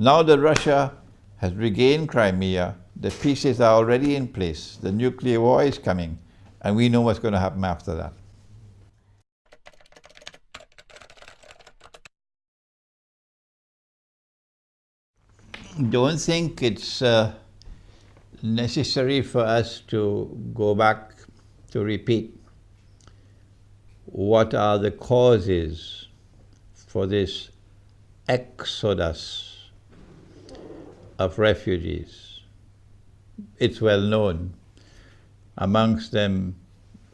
Now that Russia has regained Crimea, the pieces are already in place. The nuclear war is coming, and we know what's going to happen after that. Don't think it's necessary for us to go back to repeat what are the causes for this exodus of refugees. It's well known. Amongst them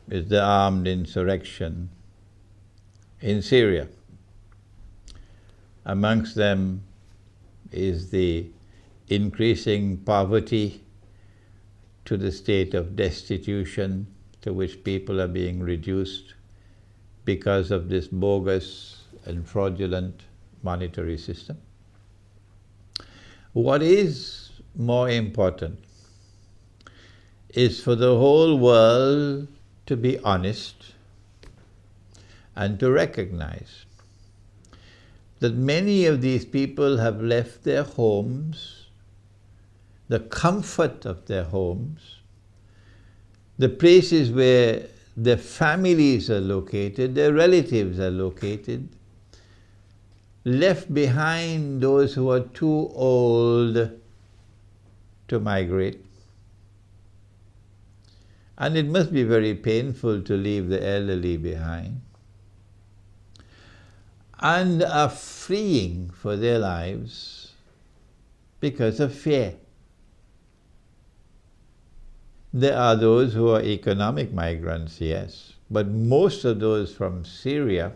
is the armed insurrection in Syria. Amongst them is the increasing poverty to the state of destitution to which people are being reduced because of this bogus and fraudulent monetary system. What is more important is for the whole world to be honest and to recognize that many of these people have left their homes, the comfort of their homes, the places where their families are located, their relatives are located, left behind those who are too old to migrate. And it must be very painful to leave the elderly behind, and are fleeing for their lives because of fear. There are those who are economic migrants, yes, but most of those from Syria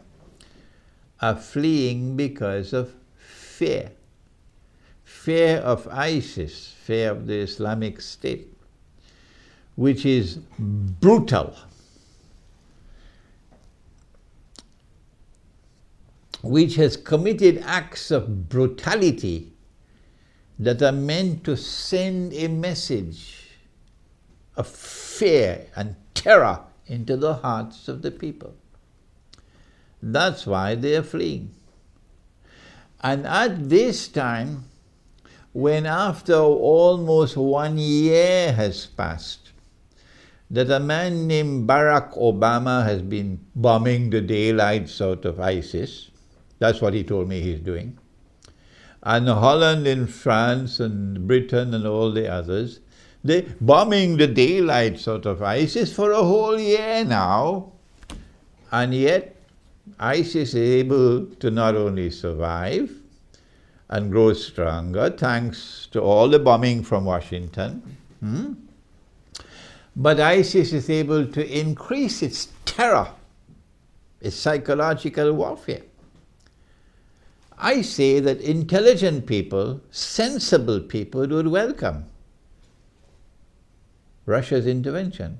are fleeing because of fear. Fear of ISIS, fear of the Islamic State, which is brutal, which has committed acts of brutality that are meant to send a message of fear and terror into the hearts of the people. That's why they are fleeing. And at this time, when after almost 1 year has passed, that a man named Barack Obama has been bombing the daylights out of ISIS, that's what he told me he's doing, and Holland and France and Britain and all the others, they're bombing the daylights out of ISIS for a whole year now, and yet ISIS is able to not only survive and grow stronger thanks to all the bombing from Washington, but ISIS is able to increase its terror, its psychological warfare. I say that intelligent people, sensible people would welcome Russia's intervention.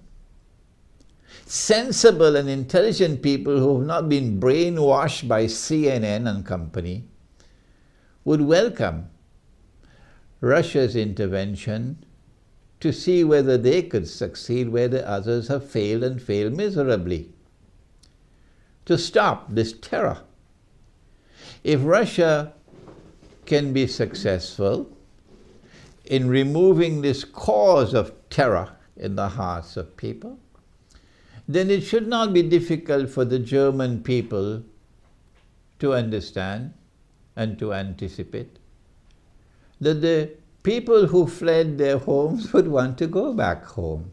Sensible and intelligent people who have not been brainwashed by CNN and company would welcome Russia's intervention to see whether they could succeed where the others have failed and failed miserably, to stop this terror. If Russia can be successful in removing this cause of terror in the hearts of people, then it should not be difficult for the German people to understand and to anticipate that the people who fled their homes would want to go back home.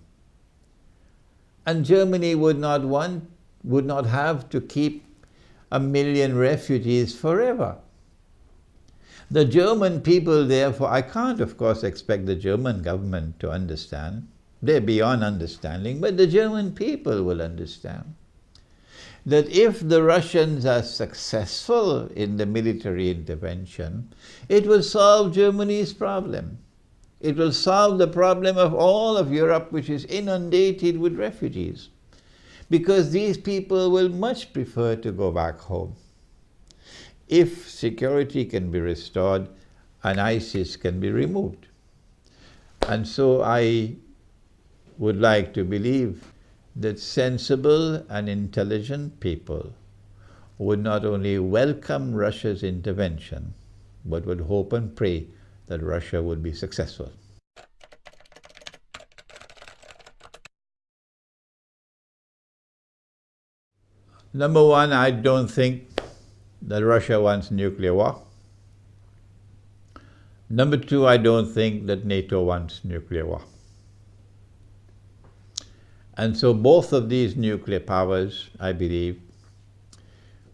And Germany would not have to keep 1 million refugees forever. The German people, therefore, I can't, of course, expect the German government to understand. They're beyond understanding, but the German people will understand that if the Russians are successful in the military intervention, it will solve Germany's problem. It will solve the problem of all of Europe, which is inundated with refugees, because these people will much prefer to go back home if security can be restored and ISIS can be removed. And so I would like to believe that sensible and intelligent people would not only welcome Russia's intervention, but would hope and pray that Russia would be successful. Number one, I don't think that Russia wants nuclear war. Number two, I don't think that NATO wants nuclear war. And so both of these nuclear powers, I believe,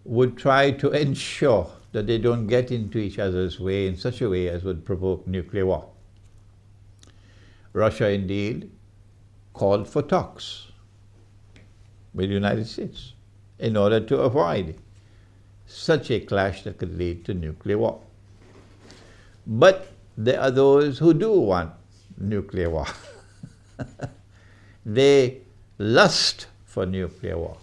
would try to ensure that they don't get into each other's way in such a way as would provoke nuclear war. Russia indeed called for talks with the United States in order to avoid such a clash that could lead to nuclear war. But there are those who do want nuclear war. They lust for nuclear war.